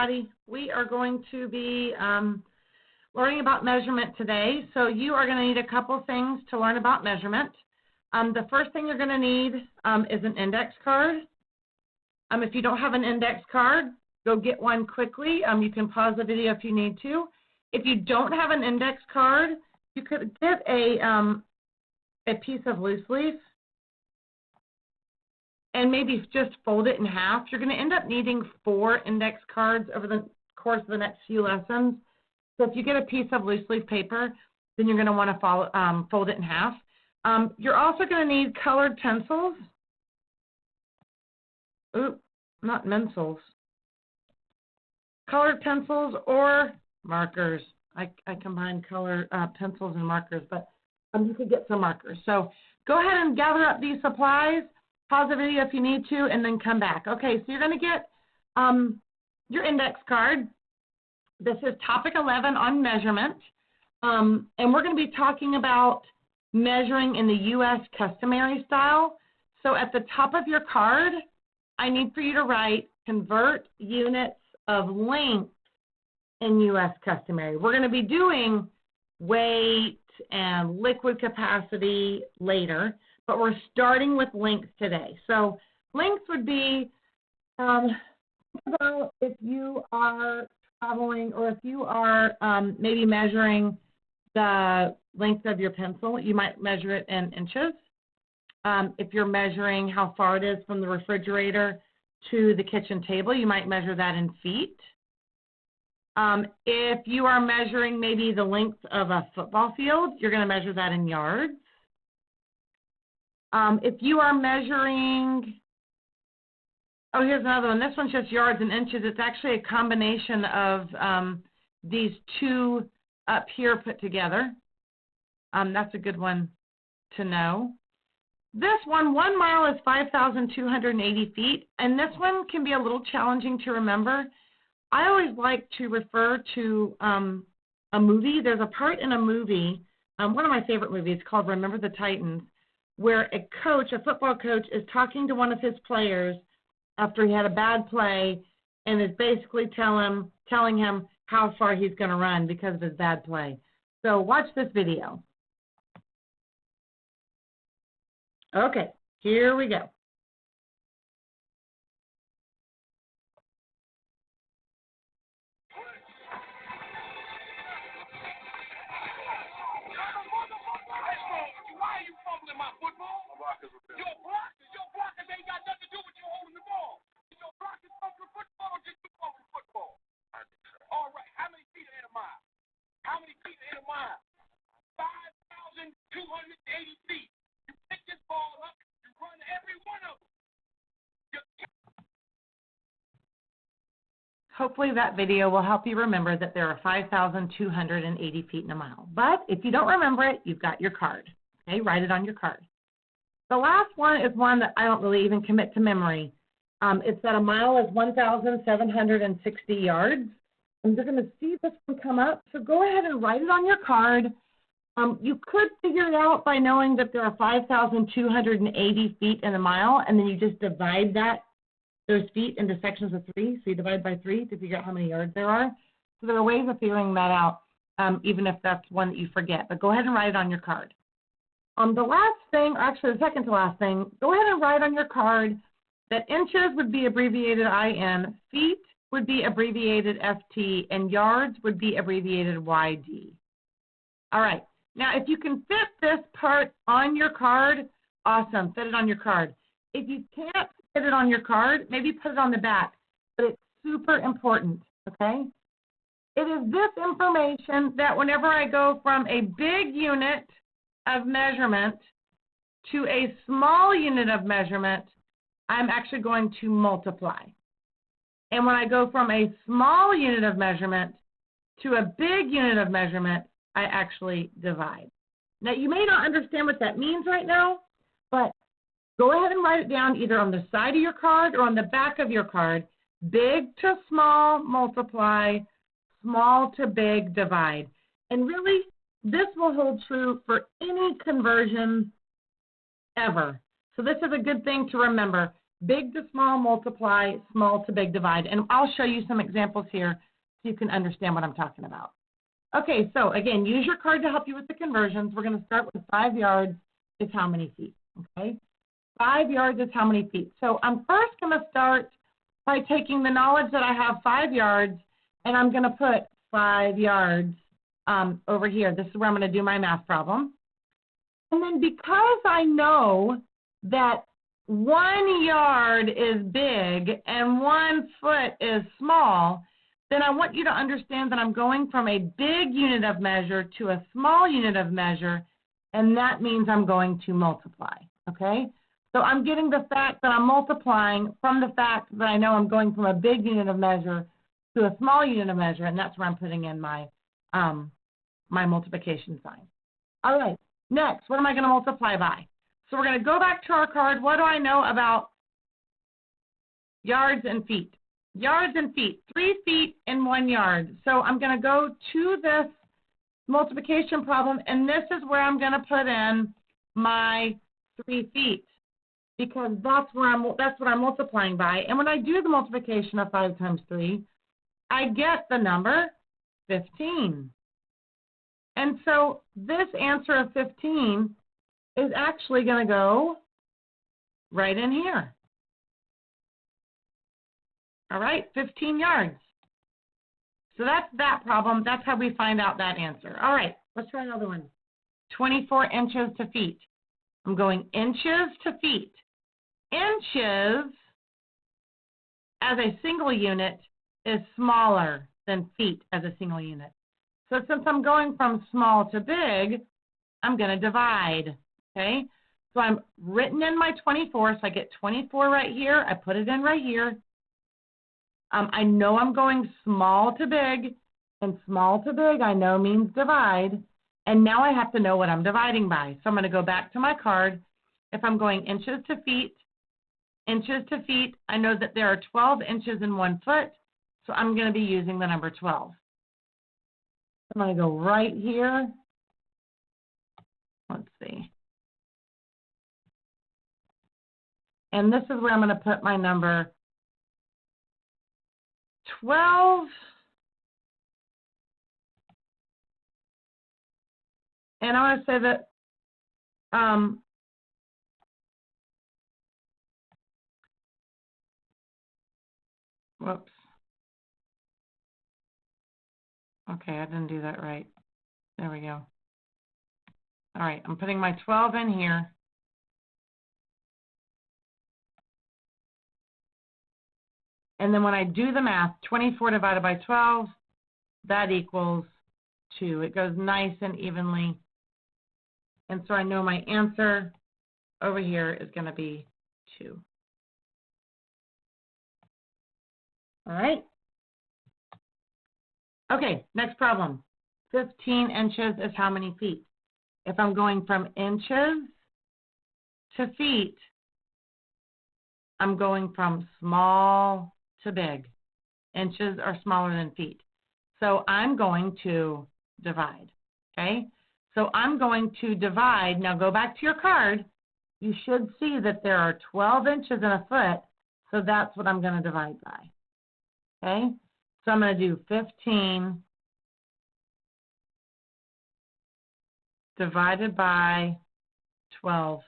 everybody. We are going to be learning about measurement today. So you are going to need a couple things to learn about measurement. The first thing you're going to need is an index card. If you don't have an index card, go get one quickly. You can pause the video if you need to. If you don't have an index card, you could get a piece of loose leaf and maybe just fold it in half. You're going to end up needing 4 index cards over the course of the next few lessons. So if you get a piece of loose leaf paper, then you're going to want to fold it in half. You're also going to need colored pencils. Oops, not pencils. Colored pencils or markers. I combine color pencils and markers, but you could get some markers. So go ahead and gather up these supplies. Pause the video if you need to, and then come back. Okay, so you're going to get your index card. This is topic 11 on measurement, and we're going to be talking about measuring in the U.S. customary style. So at the top of your card, I need for you to write convert units of length in U.S. customary. We're going to be doing weight and liquid capacity later, but we're starting with length today. So length would be about if you are traveling or if you are maybe measuring the length of your pencil, you might measure it in inches. If you're measuring how far it is from the refrigerator to the kitchen table, you might measure that in feet. If you are measuring maybe the length of a football field, you're going to measure that in yards. If you are measuring, oh, here's another one. This one's just yards and inches. It's actually a combination of these two up here put together. That's a good one to know. This one 1 mile is 5,280 feet, and this one can be a little challenging to remember. I always like to refer to a movie. There's a part in a movie, one of my favorite movies called Remember the Titans, where a coach, a football coach, is talking to one of his players after he had a bad play and is basically telling him how far he's going to run because of his bad play. So watch this video. Okay, here we go. Your blockers ain't got nothing to do with you holding the ball. Your blockers come from football or just from football? All right, how many feet are in a mile? How many feet are in a mile? 5,280 feet. You pick this ball up, you run every one of them. Hopefully that video will help you remember that there are 5,280 feet in a mile. But if you don't remember it, you've got your card. Okay, write it on your card. The last one is one that I don't really even commit to memory. It's that a mile is 1,760 yards. And you're going to see this one come up. So go ahead and write it on your card. You could figure it out by knowing that there are 5,280 feet in a mile, and then you just divide those feet into sections of 3. So you divide by 3 to figure out how many yards there are. So there are ways of figuring that out, even if that's one that you forget. But go ahead and write it on your card. The last thing, actually the second to last thing, go ahead and write on your card that inches would be abbreviated IN, feet would be abbreviated FT, and yards would be abbreviated YD. All right. Now, if you can fit this part on your card, awesome, fit it on your card. If you can't fit it on your card, maybe put it on the back, but it's super important, okay? It is this information that whenever I go from a big unit of measurement to a small unit of measurement, I'm actually going to multiply. And when I go from a small unit of measurement to a big unit of measurement, I actually divide. Now, you may not understand what that means right now, but go ahead and write it down either on the side of your card or on the back of your card. Big to small, multiply. Small to big, divide. And really, this will hold true for any conversion ever. So this is a good thing to remember. Big to small, multiply, small to big, divide. And I'll show you some examples here so you can understand what I'm talking about. Okay, so again, use your card to help you with the conversions. We're going to start with 5 yards is how many feet, okay? 5 yards is how many feet. So I'm first going to start by taking the knowledge that I have 5 yards, and I'm going to put 5 yards over here. This is where I'm going to do my math problem. And then because I know that 1 yard is big and 1 foot is small, then I want you to understand that I'm going from a big unit of measure to a small unit of measure, and that means I'm going to multiply, okay? So I'm getting the fact that I'm multiplying from the fact that I know I'm going from a big unit of measure to a small unit of measure, and that's where I'm putting in my, my multiplication sign. All right, next, what am I going to multiply by? So we're going to go back to our card. What do I know about yards and feet? Yards and feet, 3 feet in 1 yard. So I'm going to go to this multiplication problem, and this is where I'm going to put in my 3 feet because that's what I'm multiplying by. And when I do the multiplication of 5 times 3, I get the number 15. And so this answer of 15 is actually going to go right in here. All right, 15 yards. So that's that problem. That's how we find out that answer. All right, let's try another one. 24 inches to feet. I'm going inches to feet. Inches as a single unit is smaller than feet as a single unit. So since I'm going from small to big, I'm going to divide, okay? So I'm written in my 24, so I get 24 right here. I put it in right here. I know I'm going small to big, and small to big I know means divide, and now I have to know what I'm dividing by. So I'm going to go back to my card. If I'm going inches to feet, I know that there are 12 inches in 1 foot, so I'm going to be using the number 12. I'm going to go right here. Let's see. And this is where I'm going to put my number 12. And I want to say that whoops. Okay, I didn't do that right. There we go. All right, I'm putting my 12 in here. And then when I do the math, 24 divided by 12, that equals 2. It goes nice and evenly. And so I know my answer over here is going to be 2. All right. Okay, next problem. 15 inches is how many feet? If I'm going from inches to feet, I'm going from small to big. Inches are smaller than feet. So I'm going to divide, okay? So I'm going to divide. Now go back to your card. You should see that there are 12 inches in a foot, so that's what I'm going to divide by, okay? So I'm going to do 15 divided by 12.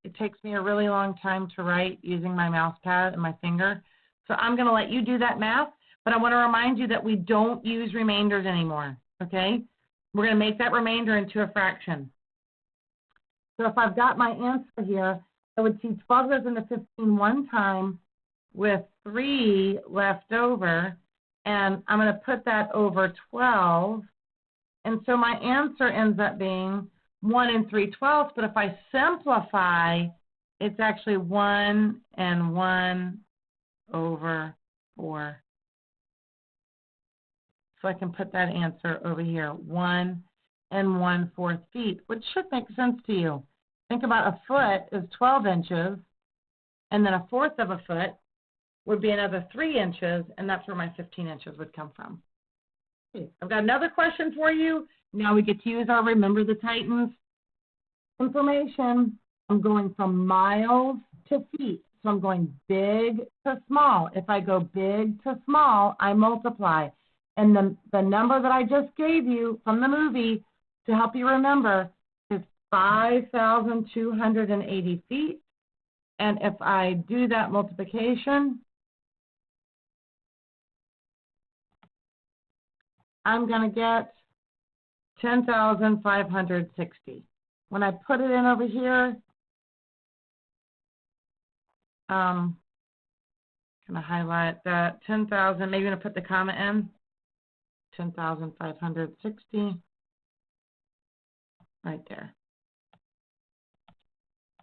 It takes me a really long time to write using my mouse pad and my finger. So I'm going to let you do that math, but I want to remind you that we don't use remainders anymore, okay? We're going to make that remainder into a fraction. So if I've got my answer here, I would see 12 goes into 15 one time with 3 left over, and I'm going to put that over 12. And so my answer ends up being 1 3/12, but if I simplify, it's actually 1 and 1 over 4. So I can put that answer over here, 1 and 1/4 feet, which should make sense to you. Think about a foot is 12 inches, and then 1/4 of a foot would be another 3 inches, and that's where my 15 inches would come from. Okay, I've got another question for you. Now we get to use our Remember the Titans information. I'm going from miles to feet. So I'm going big to small. If I go big to small, I multiply. And the number that I just gave you from the movie to help you remember is 5,280 feet. And if I do that multiplication, I'm going to get 10,560. When I put it in over here, going to highlight that 10,000, maybe going to put the comma in, 10,560, right there.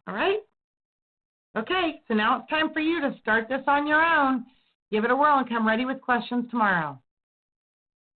All right? Okay, so now it's time for you to start this on your own. Give it a whirl and come ready with questions tomorrow.